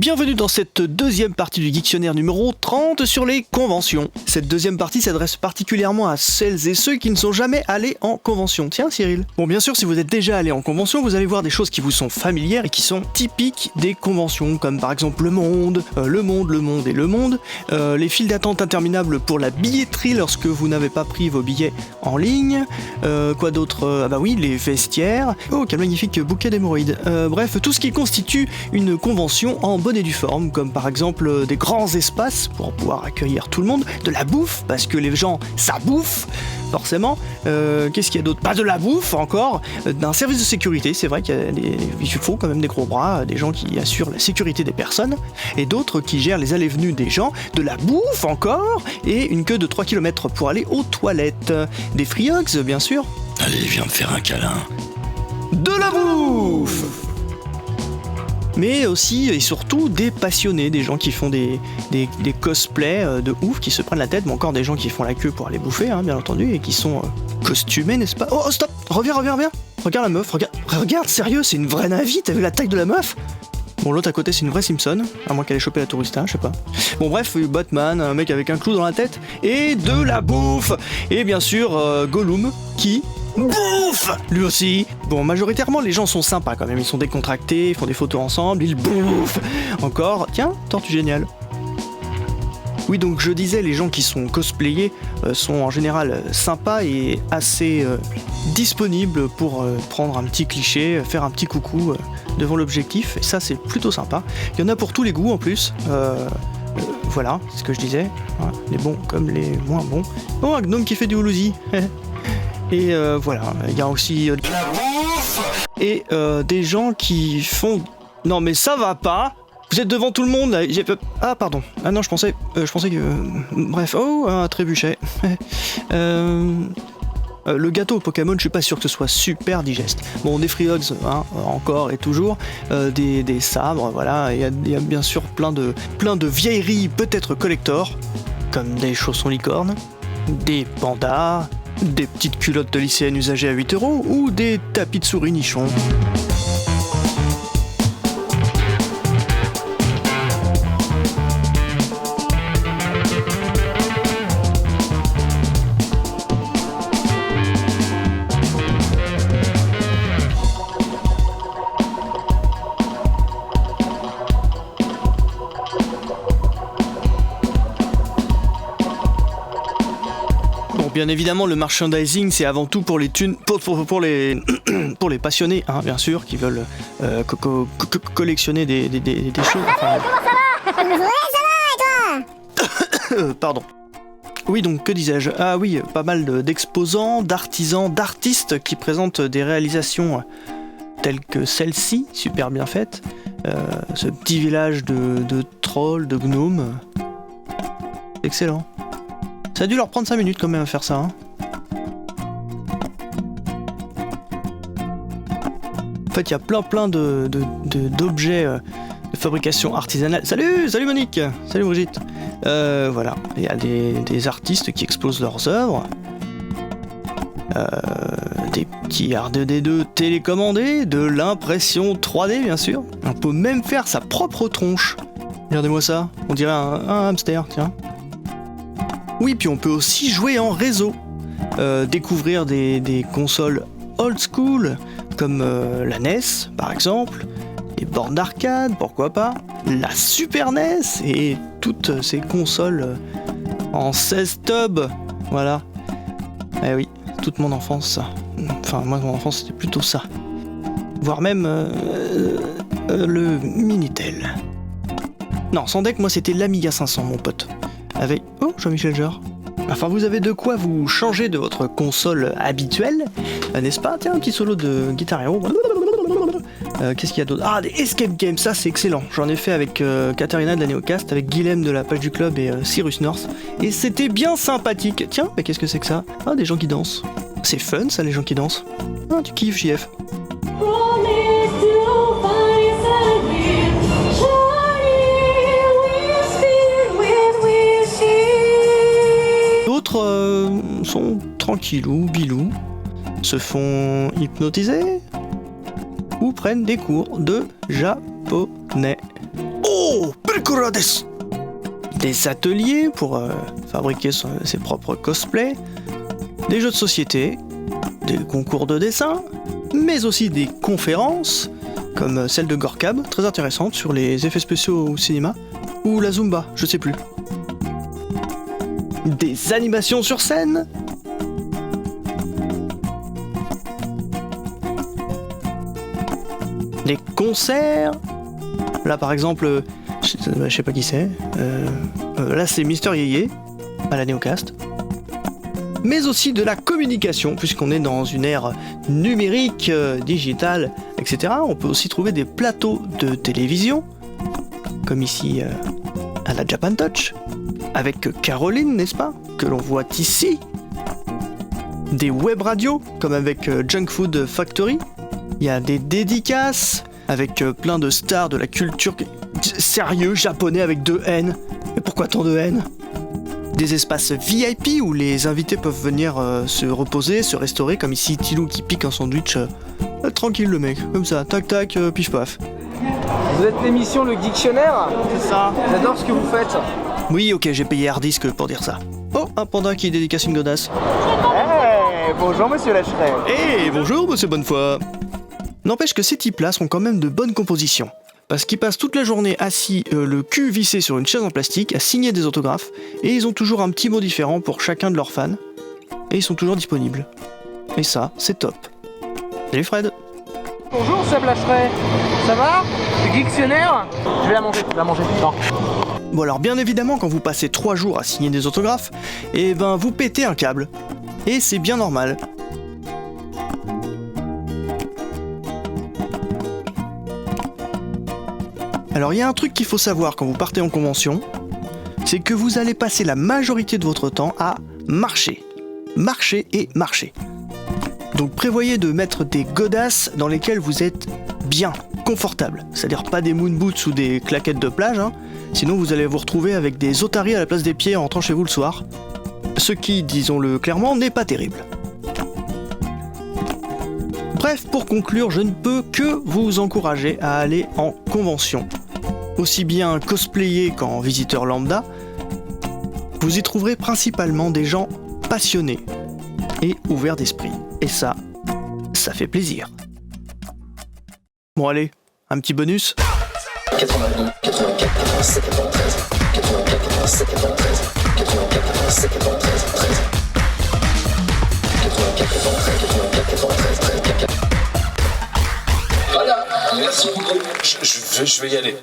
Bienvenue dans cette deuxième partie du dictionnaire numéro 30 sur les conventions. Cette deuxième partie s'adresse particulièrement à celles et ceux qui ne sont jamais allés en convention. Tiens Cyril. Bon, bien sûr, si vous êtes déjà allé en convention, vous allez voir des choses qui vous sont familières et qui sont typiques des conventions, comme par exemple le monde, les files d'attente interminables pour la billetterie lorsque vous n'avez pas pris vos billets en ligne, quoi d'autre, les vestiaires, oh quel magnifique bouquet d'hémorroïdes, bref, tout ce qui constitue une convention en bonne et due forme, comme par exemple des grands espaces pour pouvoir accueillir tout le monde, de la bouffe, parce que les gens, ça bouffe, forcément, qu'est-ce qu'il y a d'autre? Pas de la bouffe encore, d'un service de sécurité, c'est vrai qu'il faut quand même des gros bras, des gens qui assurent la sécurité des personnes, et d'autres qui gèrent les allées-venues des gens, de la bouffe encore, et une queue de 3 km pour aller aux toilettes, des free hugs bien sûr. Allez, viens me faire un câlin. De la bouffe! Mais aussi et surtout des passionnés, des gens qui font des cosplays de ouf, qui se prennent la tête, mais encore des gens qui font la queue pour aller bouffer, hein, bien entendu, et qui sont costumés, n'est-ce pas? Oh stop! Reviens! Regarde la meuf, regarde, sérieux, c'est une vraie Navi, t'as vu la taille de la meuf? Bon, l'autre à côté, c'est une vraie Simpson, à moins qu'elle ait chopé la tourista, je sais pas. Bon, bref, Batman, un mec avec un clou dans la tête, et de la bouffe! Et bien sûr, Gollum, qui bouffe lui aussi. Bon, majoritairement les gens sont sympas quand même, ils sont décontractés, ils font des photos ensemble, ils bouffent. Encore, tiens, Tortue Géniale. Oui, donc je disais, les gens qui sont cosplayés sont en général sympas et assez disponibles pour prendre un petit cliché, faire un petit coucou devant l'objectif, et ça c'est plutôt sympa. Il y en a pour tous les goûts en plus. Voilà, c'est ce que je disais, hein, les bons comme les moins bons. Oh, un gnome qui fait du houlouzi. Et voilà, il y a aussi des gens qui font... Non mais ça va pas. Vous êtes devant tout le monde là. Ah pardon. Ah non, je pensais que... Bref, oh, un trébuchet. Le gâteau au Pokémon, je suis pas sûr que ce soit super digeste. Bon, des free hugs, hein, encore et toujours, des sabres, voilà. Il y a bien sûr plein de vieilleries, peut-être collector, comme des chaussons licornes, des pandas, des petites culottes de lycéennes usagées à 8€ ou des tapis de souris nichons. Bien évidemment, le merchandising, c'est avant tout pour les thunes, pour les pour les passionnés, hein, bien sûr, qui veulent collectionner des choses. Enfin, comment ça va et toi? Pardon. Oui, donc que disais-je? Ah oui, pas mal d'exposants, d'artisans, d'artistes qui présentent des réalisations telles que celle-ci, super bien faite. Ce petit village de trolls, de gnomes. Excellent. Ça a dû leur prendre 5 minutes quand même à faire ça. Hein. En fait, il y a plein d'objets de fabrication artisanale. Salut Monique! Salut Brigitte! Voilà, il y a des artistes qui exposent leurs œuvres. Des petits R2D2 télécommandés, de l'impression 3D bien sûr. On peut même faire sa propre tronche. Regardez-moi ça, on dirait un hamster, tiens. Oui, puis on peut aussi jouer en réseau, découvrir des consoles old school, comme la NES par exemple, les bornes d'arcade, pourquoi pas, la Super NES et toutes ces consoles en 16 tubs, voilà. Eh oui, toute mon enfance ça. Enfin, moi mon enfance c'était plutôt ça. Voire même le Minitel. Non, sans deck, moi c'était l'Amiga 500 mon pote. Avec... Oh, Jean-Michel Jarre. Enfin, vous avez de quoi vous changer de votre console habituelle, n'est-ce pas? Tiens, un petit solo de Guitar Hero. Qu'est-ce qu'il y a d'autre? Ah, des escape games, ça c'est excellent. J'en ai fait avec Katarina de la Neocast, avec Guilhem de la page du club et Cyrus North. Et c'était bien sympathique. Tiens, mais qu'est-ce que c'est que ça? Ah, des gens qui dansent. C'est fun ça, les gens qui dansent. Ah, tu kiffes, JF. D'autres sont tranquillou, bilou, se font hypnotiser ou prennent des cours de japonais. Oh, Oh, Pelcorades! Des ateliers pour fabriquer ses propres cosplays, des jeux de société, des concours de dessin, mais aussi des conférences, comme celle de Gorkab, très intéressante sur les effets spéciaux au cinéma, ou la Zumba, je sais plus. Des animations sur scène, des concerts. Là par exemple, je sais pas qui c'est. Là c'est Mister Yeye à la Néocast. Mais aussi de la communication, puisqu'on est dans une ère numérique, digitale, etc. On peut aussi trouver des plateaux de télévision, comme ici à la Japan Touch, avec Caroline, n'est-ce pas, que l'on voit ici. Des web radios, comme avec Junk Food Factory. Il y a des dédicaces, avec plein de stars de la culture sérieux japonais avec 2 N. Mais pourquoi tant de N ? Des espaces VIP où les invités peuvent venir se reposer, se restaurer, comme ici Tilou qui pique un sandwich. Tranquille le mec, comme ça, tac tac, pif paf. Vous êtes l'émission Le Dictionnaire ? C'est ça. J'adore ce que vous faites. Oui, ok, j'ai payé Hardisk pour dire ça. Oh, un panda qui dédicace une godasse. Hey, bonjour monsieur Lacheret. Eh, bonjour monsieur Bonnefoy. N'empêche que ces types-là sont quand même de bonne composition. Parce qu'ils passent toute la journée assis, le cul vissé sur une chaise en plastique, à signer des autographes, et ils ont toujours un petit mot différent pour chacun de leurs fans, et ils sont toujours disponibles. Et ça, c'est top. Salut Fred. Bonjour Seb Lacheret. Ça va ? Le Dictionnaire ? Je vais la manger, non. Bon alors bien évidemment quand vous passez 3 jours à signer des autographes, et ben vous pétez un câble. Et c'est bien normal. Alors il y a un truc qu'il faut savoir quand vous partez en convention, c'est que vous allez passer la majorité de votre temps à marcher. Marcher et marcher. Donc prévoyez de mettre des godasses dans lesquelles vous êtes bien, confortable. C'est-à-dire pas des moon boots ou des claquettes de plage, hein. Sinon vous allez vous retrouver avec des otaries à la place des pieds en rentrant chez vous le soir. Ce qui, disons-le clairement, n'est pas terrible. Bref, pour conclure, je ne peux que vous encourager à aller en convention. Aussi bien cosplayer qu'en visiteur lambda, vous y trouverez principalement des gens passionnés et ouverts d'esprit. Et ça fait plaisir. Bon allez, un petit bonus. 82, 84, 87, 93, 84, 87, 93, 84, 87, 93, 13. 84, 93, 84, 93, 13, 84. Voilà, merci beaucoup. Je vais y aller.